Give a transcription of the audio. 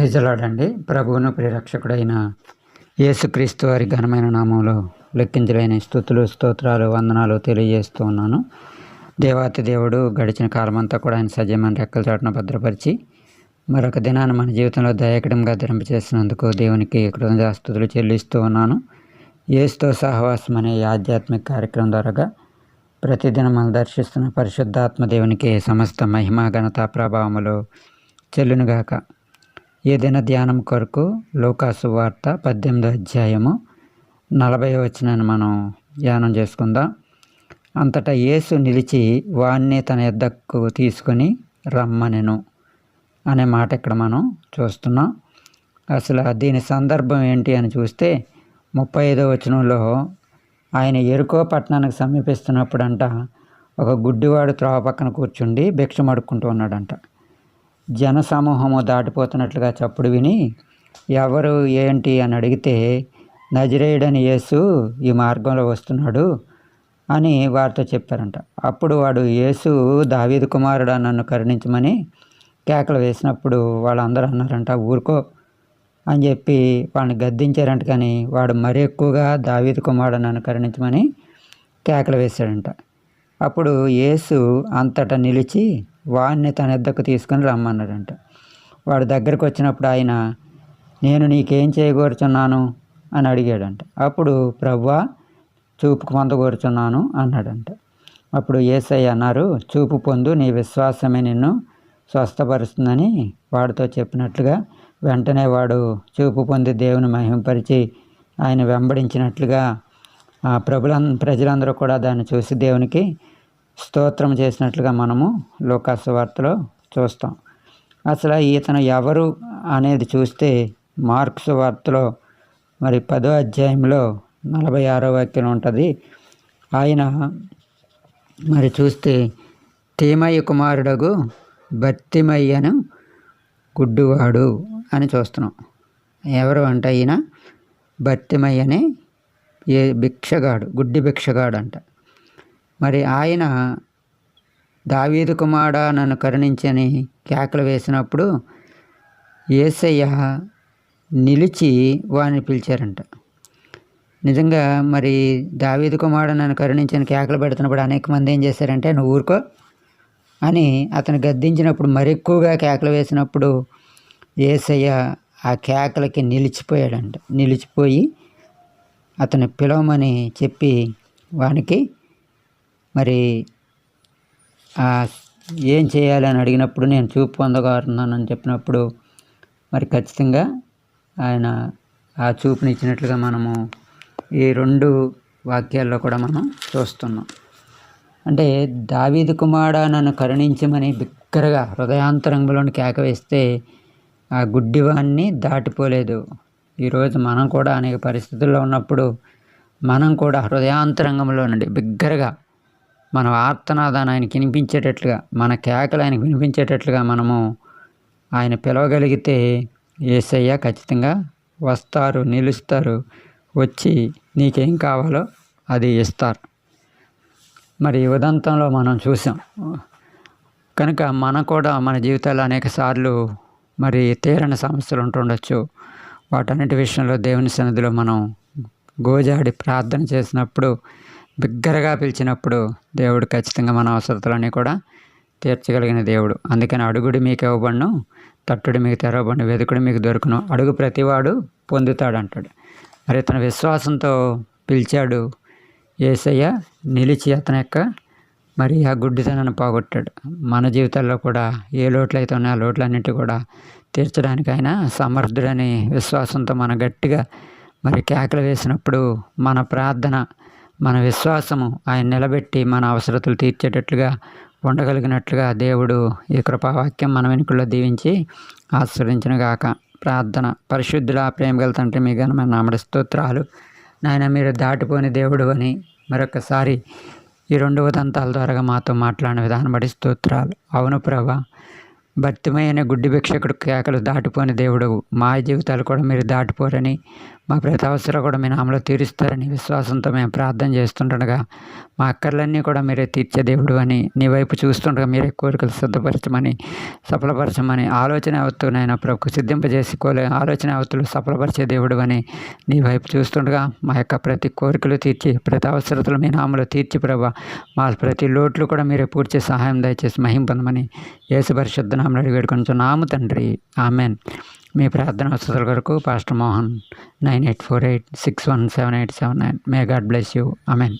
Praise lord. ప్రభువును ప్రియరక్షకుడైన యేసుక్రీస్తు వారి ఘనమైన నామంలో లెక్కించలేని స్తుతులు స్తోత్రాలు వందనాలు తెలియజేస్తూ ఉన్నాను. దేవాతి దేవుడు గడిచిన కాలమంతా కూడా ఆయన సజీవమైన రెక్కల చాటున భద్రపరిచి మరొక దినాన్ని మన జీవితంలో దయాకరంగా ధరింపచేసినందుకు దేవునికి కృతజ్ఞతాస్తుతులు చెల్లిస్తూ ఉన్నాను. యేసుతో సహవాసం అనే ఈ ఆధ్యాత్మిక కార్యక్రమం ద్వారా ప్రతిదినం మనం దర్శిస్తున్న పరిశుద్ధాత్మ దేవునికి సమస్త మహిమ ఘనత ప్రభావములు చెల్లునుగాక. ఈ దిన ధ్యానం కొరకు లూకాసు వార్త 18వ అధ్యాయము 40వ వచనాన్ని మనం ధ్యానం చేసుకుందాం. అంతటా యేసు నిలిచి వాణ్ణి తన యొద్దకు తీసుకొని రమ్మనెను అనే మాట ఇక్కడ మనం చూస్తున్నాం. అసలు దీని సందర్భం ఏంటి అని చూస్తే 35వ వచనంలో ఆయన యెరికో పట్టణానికి సమీపిస్తున్నప్పుడంట ఒక గుడ్డివాడు త్రోవ పక్కన కూర్చుండి భిక్షం అడుక్కుంటూ ఉన్నాడంట. జనసమూహము దాటిపోతున్నట్లుగా చప్పుడు విని ఎవరు ఏంటి అని అడిగితే నజరేయుడని యేసు ఈ మార్గంలో వస్తున్నాడు అని వారితో చెప్పారంట. అప్పుడు వాడు యేసు దావీదు కుమారుడా నన్ను కరుణించమని కేకలు వేసినప్పుడు వాళ్ళందరూ అన్నారంట ఊరుకో అని చెప్పి వాళ్ళని గద్దించారంట. కానీ వాడు మరీ ఎక్కువగా దావీదు కుమారుడు నన్ను కరుణించమని కేకలు వేశాడంట. అప్పుడు యేసు అంతటా నిలిచి వాడిని తన యొద్దకు తీసుకొని రమ్మన్నాడంట. వాడు దగ్గరకు వచ్చినప్పుడు ఆయన నేను నీకేం చేయగోరుచున్నాను అని అడిగాడంట. అప్పుడు ప్రభువా చూపు పొందగోరుచున్నాను అన్నాడంట. అప్పుడు యేసయ్య అన్నారు చూపు పొందు, నీ విశ్వాసమే నిన్ను స్వస్థపరుస్తుందని వాడితో చెప్పినట్లుగా వెంటనే వాడు చూపు పొంది దేవుని మహిమపరిచి ఆయన వెంబడించినట్లుగా ప్రజలందరూ కూడా దాన్ని చూసి దేవునికి స్తోత్రం చేసినట్లుగా మనము లూకాసు వార్తలో చూస్తాం. అసలు ఇతను ఎవరు అనేది చూస్తే మార్క్సు వార్తలో మరి 10వ అధ్యాయంలో 46వ వాక్యం ఉంటుంది. ఆయన మరి చూస్తే తీమయ్య కుమారుడగు బర్తిమయ్యను గుడ్డివాడు అని చూస్తున్నాం. ఎవరు అంటే ఈయన బర్తిమయ్యనే భిక్షగాడు, గుడ్డి భిక్షగాడు అంట. మరి ఆయన దావీదు కుమారుడా నన్ను కరుణించని కేకలు వేసినప్పుడు యేసయ్య నిలిచి వాడిని పిలిచారంట. నిజంగా మరి దావీదు కుమారుడు నన్ను కరుణించని కేకలు పెడుతున్నప్పుడు అనేక మంది ఏం చేశారంటే నువ్వు ఊరుకో అని అతను గద్దించినప్పుడు మరి ఎక్కువగా కేకలు వేసినప్పుడు యేసయ్య ఆ కేకలకి నిలిచిపోయాడంట. నిలిచిపోయి అతను పిలవమని చెప్పి వానికి మరి ఏం చేయాలని అడిగినప్పుడు నేను చూపు పొందగలుగుతున్నానని చెప్పినప్పుడు మరి ఖచ్చితంగా ఆయన ఆ చూపునిచ్చినట్లుగా మనము ఈ 2 వాక్యాల్లో కూడా మనం చూస్తున్నాం. అంటే దావీదు కుమారుడా నన్ను కరుణించమని బిగ్గరగా హృదయాంతరంగంలోని కేక వేస్తే ఆ గుడ్డివాన్ని దాటిపోలేదు. ఈరోజు మనం కూడా అనేక పరిస్థితుల్లో ఉన్నప్పుడు మనం కూడా హృదయాంతరంగంలో నుండి బిగ్గరగా మన ఆర్తనాదాన్ని ఆయనకి వినిపించేటట్లుగా, మన కేకలు ఆయనకు వినిపించేటట్లుగా మనము ఆయన పిలవగలిగితే యేసయ్య ఖచ్చితంగా వస్తారు, నిలుస్తారు, వచ్చి నీకేం కావాలో అది ఇస్తారు. మరి ఉదంతంలో మనం చూసాం కనుక మనం కూడా మన జీవితాల్లో అనేక సార్లు మరి తీరని సమస్యలు ఉంటుండొచ్చు. వాటన్నిటి విషయంలో దేవుని సన్నిధిలో మనం గోజాడి ప్రార్థన చేసినప్పుడు బిగ్గరగా పిలిచినప్పుడు దేవుడు ఖచ్చితంగా మన అవసరతలన్నీ కూడా తీర్చగలిగిన దేవుడు. అందుకని అడుగుడు మీకు ఇవ్వబడును, తట్టుడు మీకు తెరవబడును, వెదుకుడు మీకు దొరుకును, అడుగు ప్రతివాడు పొందుతాడు అంటాడు. మరి తన విశ్వాసంతో పిలిచాడు యేసయ్య, నిలిచి అతని యొక్క మరి ఆ గుడ్డితనాన్ని పోగొట్టాడు. మన జీవితాల్లో కూడా ఏ లోట్లు అయితే ఉన్నాయో ఆ లోట్లన్నింటి కూడా తీర్చడానికి ఆయన సమర్థుడని విశ్వాసంతో మన గట్టిగా మరి కేకలు వేసినప్పుడు మన ప్రార్థన, మన విశ్వాసము ఆయన నిలబెట్టి మన అవసరతలు తీర్చేటట్లుగా ఉండగలిగినట్లుగా దేవుడు ఈ కృపావాక్యం మన వెనుకల్లో దీవించి ఆశీర్వదించునుగాక. ప్రార్థన. పరిశుద్ధుల ప్రేమగల తండ్రి మీ ఘనమైన నామమున స్తోత్రాలు నాయన, మీరు దాటిపోని దేవుడు అని మరొకసారి ఈ 2 ఉదంతాల ద్వారా మాతో మాట్లాడిన విధానం బట్టి స్తోత్రాలు. అవును ప్రభా, భర్తిమయ్య గుడ్డి భిక్షకుడు కేకలు దాటిపోని దేవుడు, మా జీవితాలు కూడా మీరు దాటిపోరని మా ప్రతి అవసరం కూడా మీ నామలో తీరుస్తారని విశ్వాసంతో మేము ప్రార్థన చేస్తుండగా మా అక్కర్లన్నీ కూడా మీరే తీర్చే దేవుడు అని నీ వైపు చూస్తుండగా మీరే కోరికలు సిద్ధపరచమని సఫలపరచమని ఆలోచన యావత్తునైనా ప్రభుకు సిద్ధింపజేసుకోలే ఆలోచన యావత్తులు సఫలపరిచే దేవుడు అని నీ వైపు చూస్తుండగా మా యొక్క ప్రతి కోరికలు తీర్చి ప్రతి అవసరతలు మీ నామలో తీర్చి ప్రభా మా ప్రతి లోట్లు కూడా మీరే పూడ్చే సహాయం దయచేసి మహిం పొందమని యేసు పరిశుద్ధ నామములో అడిగి వేడుకొనుచున్నాము తండ్రి. ఆమెన్. మీ ప్రార్థన అవసరాల కొరకు pastor Mohan 9848617879. May God bless you. Amen.